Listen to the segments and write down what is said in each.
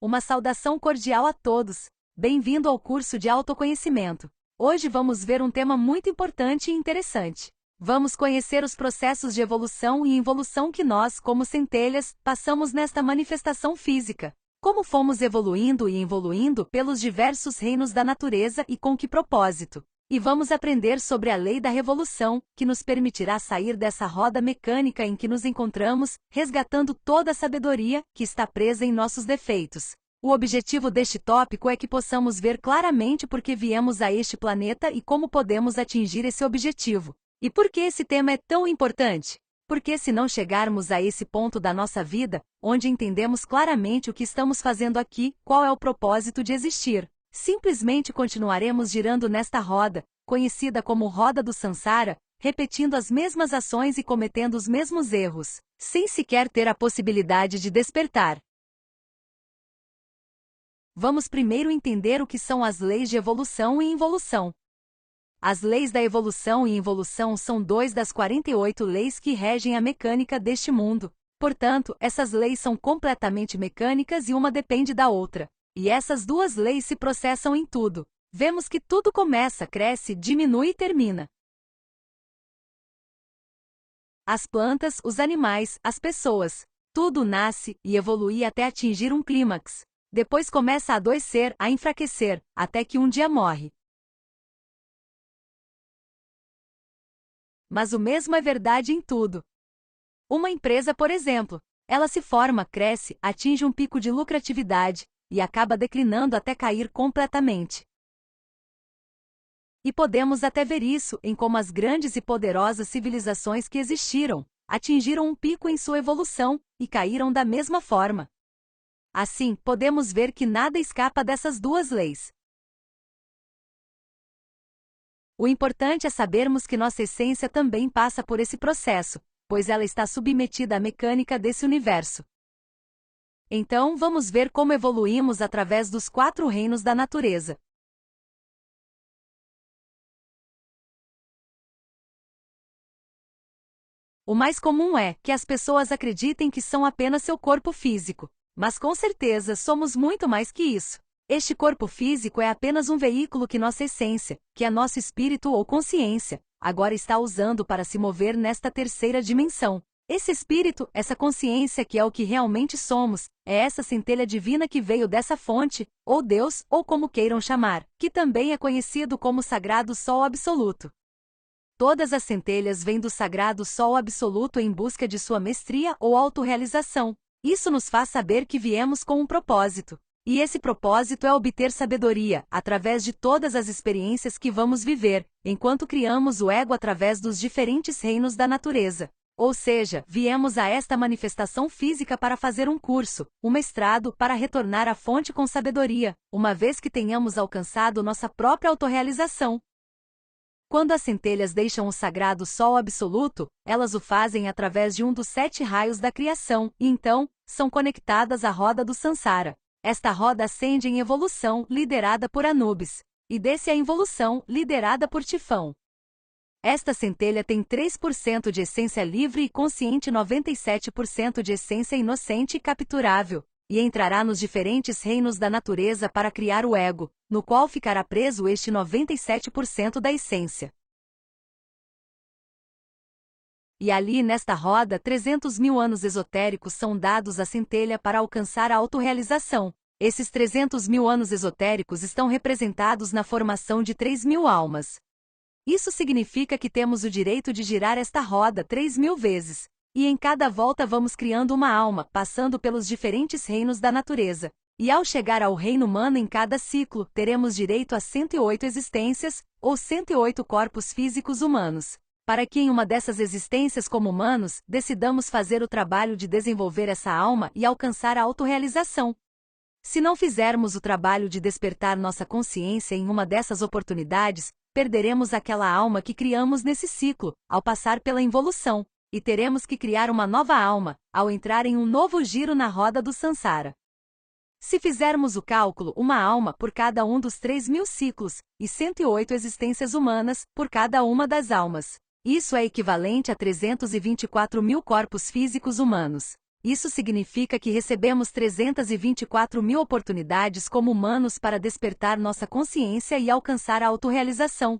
Uma saudação cordial a todos. Bem-vindo ao curso de autoconhecimento. Hoje vamos ver um tema muito importante e interessante. Vamos conhecer os processos de evolução e involução que nós, como centelhas, passamos nesta manifestação física. Como fomos evoluindo e involuindo pelos diversos reinos da natureza e com que propósito. E vamos aprender sobre a lei da revolução, que nos permitirá sair dessa roda mecânica em que nos encontramos, resgatando toda a sabedoria que está presa em nossos defeitos. O objetivo deste tópico é que possamos ver claramente por que viemos a este planeta e como podemos atingir esse objetivo. E por que esse tema é tão importante? Porque se não chegarmos a esse ponto da nossa vida, onde entendemos claramente o que estamos fazendo aqui, qual é o propósito de existir, simplesmente continuaremos girando nesta roda, conhecida como roda do Sansara, repetindo as mesmas ações e cometendo os mesmos erros, sem sequer ter a possibilidade de despertar. Vamos primeiro entender o que são as leis de evolução e involução. As leis da evolução e involução são 2 das 48 leis que regem a mecânica deste mundo. Portanto, essas leis são completamente mecânicas e uma depende da outra. E essas duas leis se processam em tudo. Vemos que tudo começa, cresce, diminui e termina. As plantas, os animais, as pessoas. Tudo nasce e evolui até atingir um clímax. Depois começa a adoecer, a enfraquecer, até que um dia morre. Mas o mesmo é verdade em tudo. Uma empresa, por exemplo, ela se forma, cresce, atinge um pico de lucratividade, e acaba declinando até cair completamente. E podemos até ver isso em como as grandes e poderosas civilizações que existiram, atingiram um pico em sua evolução, e caíram da mesma forma. Assim, podemos ver que nada escapa dessas duas leis. O importante é sabermos que nossa essência também passa por esse processo, pois ela está submetida à mecânica desse universo. Então, vamos ver como evoluímos através dos 4 reinos da natureza. O mais comum é que as pessoas acreditem que são apenas seu corpo físico, mas com certeza somos muito mais que isso. Este corpo físico é apenas um veículo que nossa essência, que é nosso espírito ou consciência, agora está usando para se mover nesta terceira dimensão. Esse espírito, essa consciência que é o que realmente somos, é essa centelha divina que veio dessa fonte, ou Deus, ou como queiram chamar, que também é conhecido como Sagrado Sol Absoluto. Todas as centelhas vêm do Sagrado Sol Absoluto em busca de sua mestria ou autorrealização. Isso nos faz saber que viemos com um propósito. E esse propósito é obter sabedoria, através de todas as experiências que vamos viver, enquanto criamos o ego através dos diferentes reinos da natureza. Ou seja, viemos a esta manifestação física para fazer um curso, um mestrado, para retornar à fonte com sabedoria, uma vez que tenhamos alcançado nossa própria autorrealização. Quando as centelhas deixam o sagrado Sol Absoluto, elas o fazem através de um dos 7 raios da criação, e então, são conectadas à roda do Sansara. Esta roda ascende em evolução, liderada por Anubis, e desce a involução, liderada por Tifão. Esta centelha tem 3% de essência livre e consciente e 97% de essência inocente e capturável, e entrará nos diferentes reinos da natureza para criar o ego, no qual ficará preso este 97% da essência. E ali nesta roda 300.000 anos esotéricos são dados à centelha para alcançar a autorrealização. Esses 300.000 anos esotéricos estão representados na formação de 3.000 almas. Isso significa que temos o direito de girar esta roda 3.000 vezes. E em cada volta vamos criando uma alma, passando pelos diferentes reinos da natureza. E ao chegar ao reino humano em cada ciclo, teremos direito a 108 existências, ou 108 corpos físicos humanos. Para que em uma dessas existências como humanos, decidamos fazer o trabalho de desenvolver essa alma e alcançar a autorrealização. Se não fizermos o trabalho de despertar nossa consciência em uma dessas oportunidades, perderemos aquela alma que criamos nesse ciclo, ao passar pela involução, e teremos que criar uma nova alma, ao entrar em um novo giro na roda do Sansara. Se fizermos o cálculo, uma alma por cada um dos 3.000 ciclos, e 108 existências humanas por cada uma das almas. Isso é equivalente a 324.000 corpos físicos humanos. Isso significa que recebemos 324 mil oportunidades como humanos para despertar nossa consciência e alcançar a autorrealização.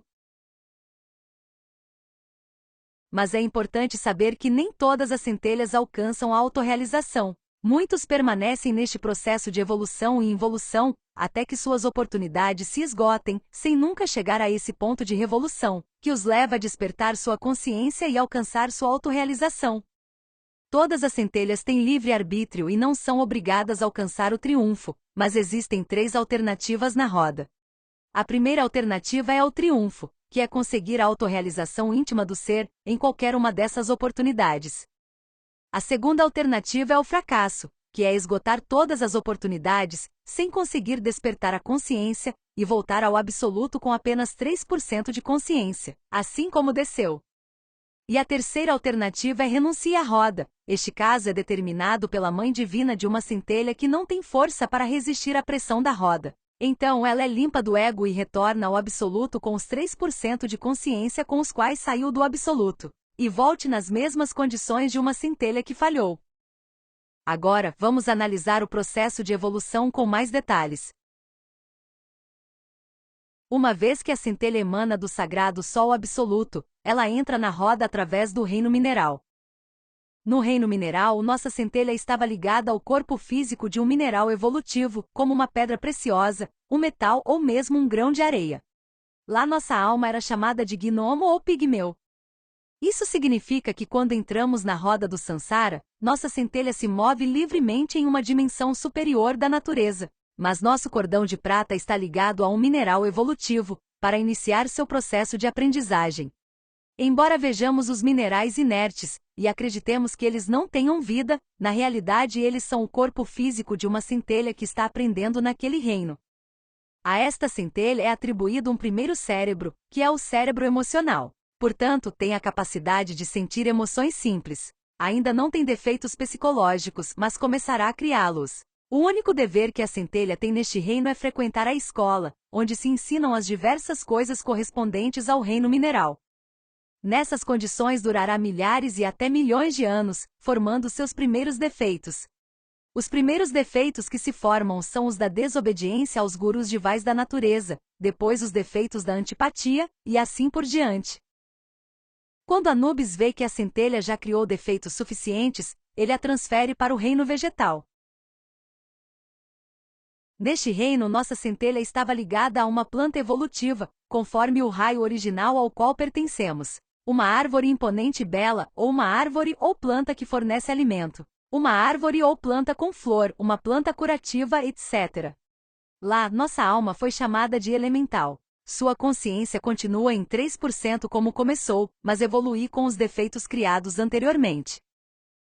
Mas é importante saber que nem todas as centelhas alcançam a autorrealização. Muitos permanecem neste processo de evolução e involução, até que suas oportunidades se esgotem, sem nunca chegar a esse ponto de revolução, que os leva a despertar sua consciência e alcançar sua autorrealização. Todas as centelhas têm livre-arbítrio e não são obrigadas a alcançar o triunfo, mas existem 3 alternativas na roda. A primeira alternativa é o triunfo, que é conseguir a autorrealização íntima do ser, em qualquer uma dessas oportunidades. A segunda alternativa é o fracasso, que é esgotar todas as oportunidades, sem conseguir despertar a consciência, e voltar ao absoluto com apenas 3% de consciência, assim como desceu. E a terceira alternativa é renunciar à roda. Este caso é determinado pela Mãe Divina de uma centelha que não tem força para resistir à pressão da roda. Então ela é limpa do ego e retorna ao absoluto com os 3% de consciência com os quais saiu do absoluto, e volte nas mesmas condições de uma centelha que falhou. Agora, vamos analisar o processo de evolução com mais detalhes. Uma vez que a centelha emana do sagrado Sol absoluto, ela entra na roda através do reino mineral. No reino mineral, nossa centelha estava ligada ao corpo físico de um mineral evolutivo, como uma pedra preciosa, um metal ou mesmo um grão de areia. Lá nossa alma era chamada de gnomo ou pigmeu. Isso significa que quando entramos na roda do Sansara, nossa centelha se move livremente em uma dimensão superior da natureza, mas nosso cordão de prata está ligado a um mineral evolutivo, para iniciar seu processo de aprendizagem. Embora vejamos os minerais inertes, e acreditemos que eles não tenham vida, na realidade eles são o corpo físico de uma centelha que está aprendendo naquele reino. A esta centelha é atribuído um primeiro cérebro, que é o cérebro emocional. Portanto, tem a capacidade de sentir emoções simples. Ainda não tem defeitos psicológicos, mas começará a criá-los. O único dever que a centelha tem neste reino é frequentar a escola, onde se ensinam as diversas coisas correspondentes ao reino mineral. Nessas condições durará milhares e até milhões de anos, formando seus primeiros defeitos. Os primeiros defeitos que se formam são os da desobediência aos gurus divais da natureza, depois os defeitos da antipatia, e assim por diante. Quando Anubis vê que a centelha já criou defeitos suficientes, ele a transfere para o reino vegetal. Neste reino, nossa centelha estava ligada a uma planta evolutiva, conforme o raio original ao qual pertencemos. Uma árvore imponente e bela, ou uma árvore ou planta que fornece alimento. Uma árvore ou planta com flor, uma planta curativa, etc. Lá, nossa alma foi chamada de elemental. Sua consciência continua em 3% como começou, mas evolui com os defeitos criados anteriormente.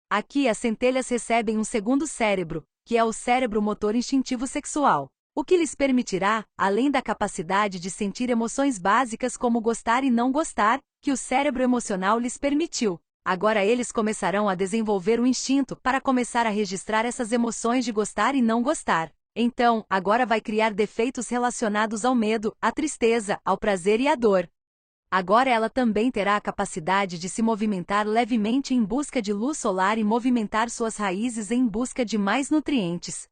Aqui as centelhas recebem um segundo cérebro, que é o cérebro motor instintivo sexual, o que lhes permitirá, além da capacidade de sentir emoções básicas como gostar e não gostar, que o cérebro emocional lhes permitiu. Agora eles começarão a desenvolver o instinto para começar a registrar essas emoções de gostar e não gostar. Então, agora vai criar defeitos relacionados ao medo, à tristeza, ao prazer e à dor. Agora ela também terá a capacidade de se movimentar levemente em busca de luz solar e movimentar suas raízes em busca de mais nutrientes.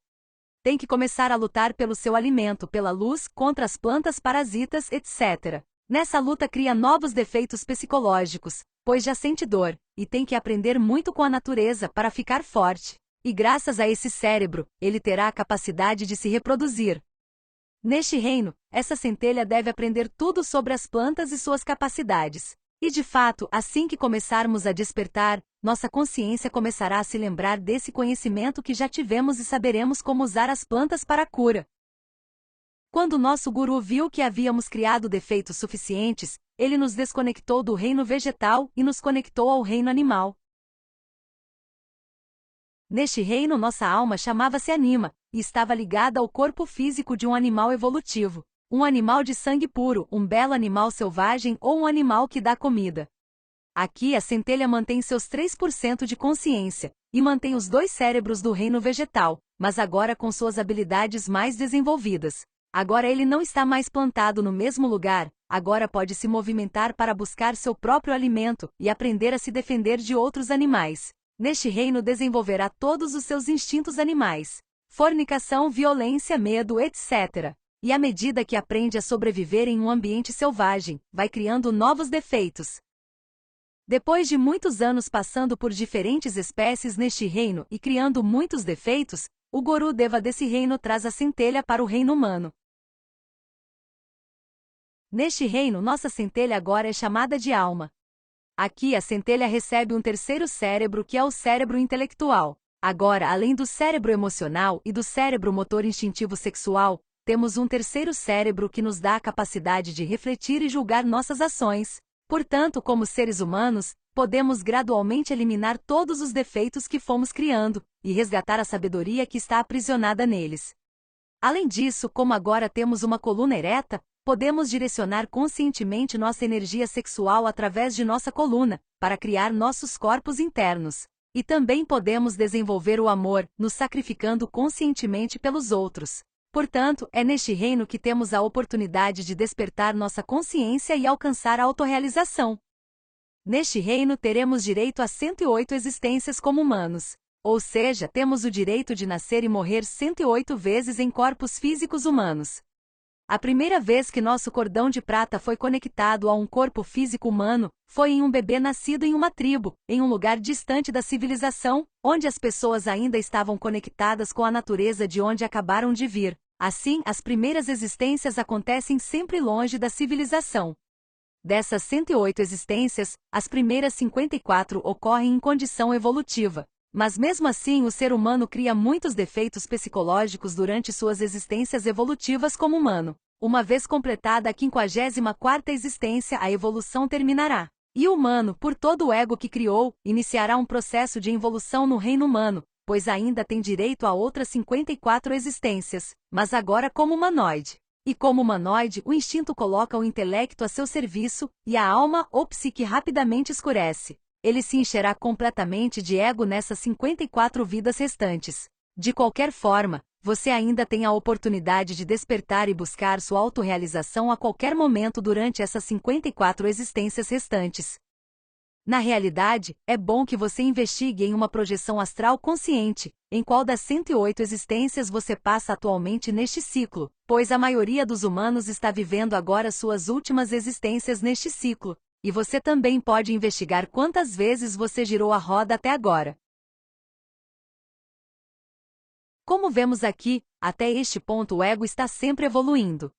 Tem que começar a lutar pelo seu alimento, pela luz, contra as plantas parasitas, etc. Nessa luta cria novos defeitos psicológicos, pois já sente dor, e tem que aprender muito com a natureza para ficar forte. E graças a esse cérebro, ele terá a capacidade de se reproduzir. Neste reino, essa centelha deve aprender tudo sobre as plantas e suas capacidades. E de fato, assim que começarmos a despertar, nossa consciência começará a se lembrar desse conhecimento que já tivemos e saberemos como usar as plantas para a cura. Quando nosso guru viu que havíamos criado defeitos suficientes, ele nos desconectou do reino vegetal e nos conectou ao reino animal. Neste reino nossa alma chamava-se Anima, e estava ligada ao corpo físico de um animal evolutivo. Um animal de sangue puro, um belo animal selvagem ou um animal que dá comida. Aqui a centelha mantém seus 3% de consciência, e mantém os 2 cérebros do reino vegetal, mas agora com suas habilidades mais desenvolvidas. Agora ele não está mais plantado no mesmo lugar, agora pode se movimentar para buscar seu próprio alimento e aprender a se defender de outros animais. Neste reino desenvolverá todos os seus instintos animais. Fornicação, violência, medo, etc. E à medida que aprende a sobreviver em um ambiente selvagem, vai criando novos defeitos. Depois de muitos anos passando por diferentes espécies neste reino e criando muitos defeitos, o Guru Deva desse reino traz a centelha para o reino humano. Neste reino, nossa centelha agora é chamada de alma. Aqui a centelha recebe um terceiro cérebro que é o cérebro intelectual. Agora, além do cérebro emocional e do cérebro motor instintivo sexual, temos um terceiro cérebro que nos dá a capacidade de refletir e julgar nossas ações. Portanto, como seres humanos, podemos gradualmente eliminar todos os defeitos que fomos criando e resgatar a sabedoria que está aprisionada neles. Além disso, como agora temos uma coluna ereta, podemos direcionar conscientemente nossa energia sexual através de nossa coluna, para criar nossos corpos internos. E também podemos desenvolver o amor, nos sacrificando conscientemente pelos outros. Portanto, é neste reino que temos a oportunidade de despertar nossa consciência e alcançar a autorrealização. Neste reino teremos direito a 108 existências como humanos. Ou seja, temos o direito de nascer e morrer 108 vezes em corpos físicos humanos. A primeira vez que nosso cordão de prata foi conectado a um corpo físico humano, foi em um bebê nascido em uma tribo, em um lugar distante da civilização, onde as pessoas ainda estavam conectadas com a natureza de onde acabaram de vir. Assim, as primeiras existências acontecem sempre longe da civilização. Dessas 108 existências, as primeiras 54 ocorrem em condição evolutiva. Mas mesmo assim o ser humano cria muitos defeitos psicológicos durante suas existências evolutivas como humano. Uma vez completada a 54ª existência, a evolução terminará. E o humano, por todo o ego que criou, iniciará um processo de evolução no reino humano, pois ainda tem direito a outras 54 existências, mas agora como humanoide. E como humanoide, o instinto coloca o intelecto a seu serviço, e a alma ou psique rapidamente escurece. Ele se encherá completamente de ego nessas 54 vidas restantes. De qualquer forma, você ainda tem a oportunidade de despertar e buscar sua autorrealização a qualquer momento durante essas 54 existências restantes. Na realidade, é bom que você investigue em uma projeção astral consciente, em qual das 108 existências você passa atualmente neste ciclo, pois a maioria dos humanos está vivendo agora suas últimas existências neste ciclo. E você também pode investigar quantas vezes você girou a roda até agora. Como vemos aqui, até este ponto o ego está sempre evoluindo.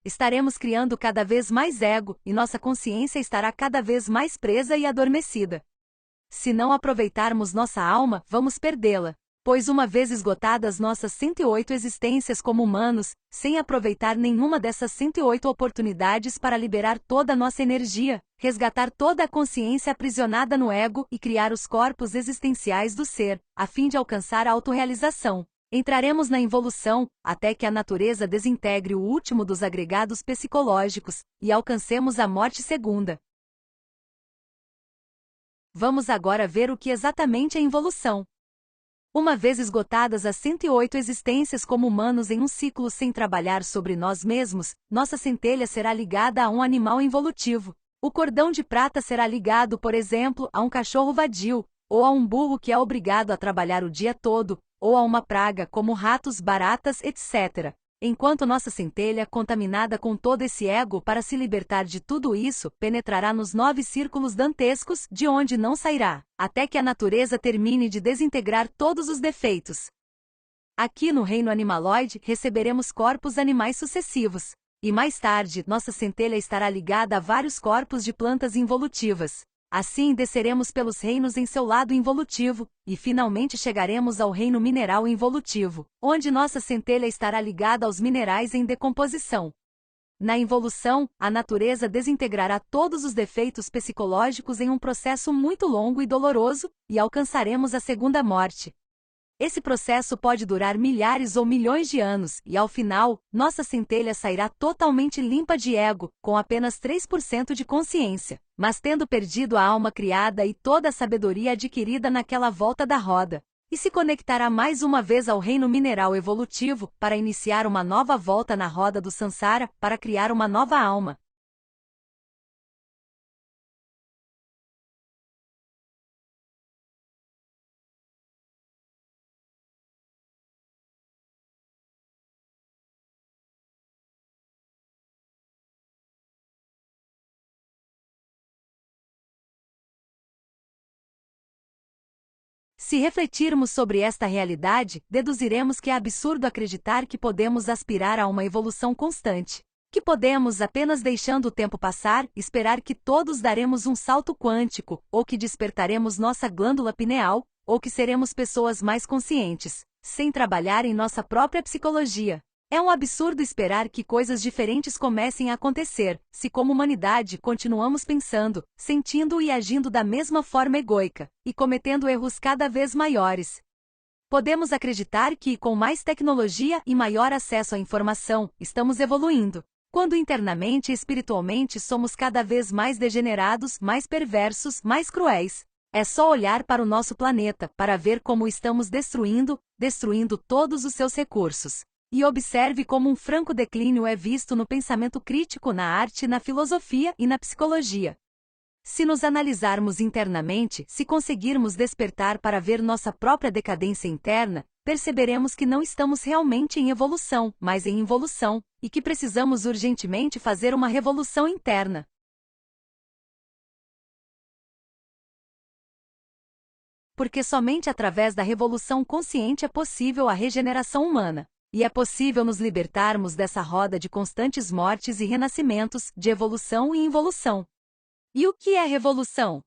Estaremos criando cada vez mais ego, e nossa consciência estará cada vez mais presa e adormecida. Se não aproveitarmos nossa alma, vamos perdê-la. Pois uma vez esgotadas nossas 108 existências como humanos, sem aproveitar nenhuma dessas 108 oportunidades para liberar toda a nossa energia, resgatar toda a consciência aprisionada no ego e criar os corpos existenciais do ser, a fim de alcançar a autorrealização, entraremos na involução, até que a natureza desintegre o último dos agregados psicológicos, e alcancemos a morte segunda. Vamos agora ver o que exatamente é involução. Uma vez esgotadas as 108 existências como humanos em um ciclo sem trabalhar sobre nós mesmos, nossa centelha será ligada a um animal involutivo. O cordão de prata será ligado, por exemplo, a um cachorro vadio, ou a um burro que é obrigado a trabalhar o dia todo, ou a uma praga como ratos, baratas, etc. Enquanto nossa centelha, contaminada com todo esse ego para se libertar de tudo isso, penetrará nos 9 círculos dantescos, de onde não sairá, até que a natureza termine de desintegrar todos os defeitos. Aqui no reino animaloide, receberemos corpos animais sucessivos. E mais tarde, nossa centelha estará ligada a vários corpos de plantas involutivas. Assim desceremos pelos reinos em seu lado involutivo, e finalmente chegaremos ao reino mineral involutivo, onde nossa centelha estará ligada aos minerais em decomposição. Na involução, a natureza desintegrará todos os defeitos psicológicos em um processo muito longo e doloroso, e alcançaremos a segunda morte. Esse processo pode durar milhares ou milhões de anos, e ao final, nossa centelha sairá totalmente limpa de ego, com apenas 3% de consciência, mas tendo perdido a alma criada e toda a sabedoria adquirida naquela volta da roda. E se conectará mais uma vez ao reino mineral evolutivo, para iniciar uma nova volta na roda do Sansara, para criar uma nova alma. Se refletirmos sobre esta realidade, deduziremos que é absurdo acreditar que podemos aspirar a uma evolução constante. Que podemos, apenas deixando o tempo passar, esperar que todos daremos um salto quântico, ou que despertaremos nossa glândula pineal, ou que seremos pessoas mais conscientes, sem trabalhar em nossa própria psicologia. É um absurdo esperar que coisas diferentes comecem a acontecer, se como humanidade continuamos pensando, sentindo e agindo da mesma forma egoica, e cometendo erros cada vez maiores. Podemos acreditar que, com mais tecnologia e maior acesso à informação, estamos evoluindo, quando internamente e espiritualmente somos cada vez mais degenerados, mais perversos, mais cruéis. É só olhar para o nosso planeta para ver como estamos destruindo todos os seus recursos. E observe como um franco declínio é visto no pensamento crítico, na arte, na filosofia e na psicologia. Se nos analisarmos internamente, se conseguirmos despertar para ver nossa própria decadência interna, perceberemos que não estamos realmente em evolução, mas em involução, e que precisamos urgentemente fazer uma revolução interna. Porque somente através da revolução consciente é possível a regeneração humana. E é possível nos libertarmos dessa roda de constantes mortes e renascimentos, de evolução e involução. E o que é revolução?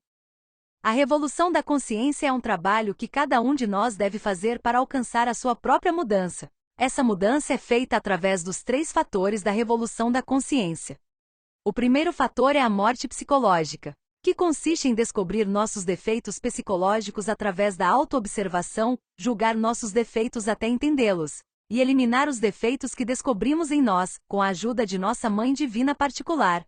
A revolução da consciência é um trabalho que cada um de nós deve fazer para alcançar a sua própria mudança. Essa mudança é feita através dos 3 fatores da revolução da consciência. O primeiro fator é a morte psicológica, que consiste em descobrir nossos defeitos psicológicos através da autoobservação, julgar nossos defeitos até entendê-los, e eliminar os defeitos que descobrimos em nós, com a ajuda de nossa Mãe Divina particular.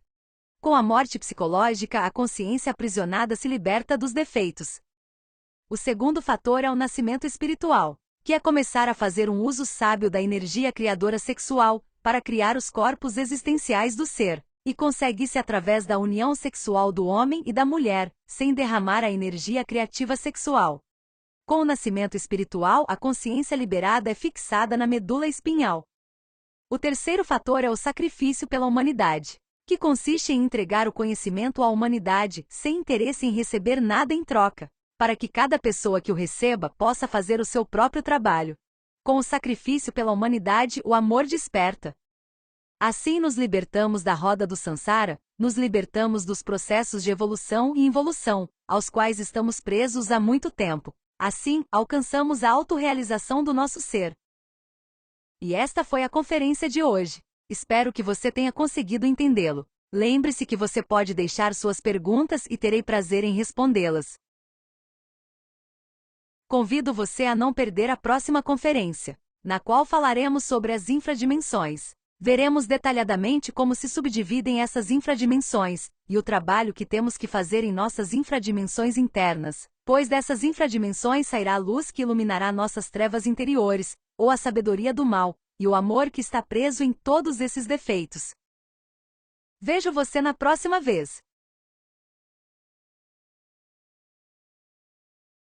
Com a morte psicológica, a consciência aprisionada se liberta dos defeitos. O segundo fator é o nascimento espiritual, que é começar a fazer um uso sábio da energia criadora sexual, para criar os corpos existenciais do ser, e consegue-se através da união sexual do homem e da mulher, sem derramar a energia criativa sexual. Com o nascimento espiritual, a consciência liberada é fixada na medula espinhal. O terceiro fator é o sacrifício pela humanidade, que consiste em entregar o conhecimento à humanidade, sem interesse em receber nada em troca, para que cada pessoa que o receba possa fazer o seu próprio trabalho. Com o sacrifício pela humanidade, o amor desperta. Assim nos libertamos da roda do Sansara, nos libertamos dos processos de evolução e involução, aos quais estamos presos há muito tempo. Assim, alcançamos a autorrealização do nosso ser. E esta foi a conferência de hoje. Espero que você tenha conseguido entendê-lo. Lembre-se que você pode deixar suas perguntas e terei prazer em respondê-las. Convido você a não perder a próxima conferência, na qual falaremos sobre as infradimensões. Veremos detalhadamente como se subdividem essas infradimensões, e o trabalho que temos que fazer em nossas infradimensões internas, pois dessas infradimensões sairá a luz que iluminará nossas trevas interiores, ou a sabedoria do mal, e o amor que está preso em todos esses defeitos. Vejo você na próxima vez.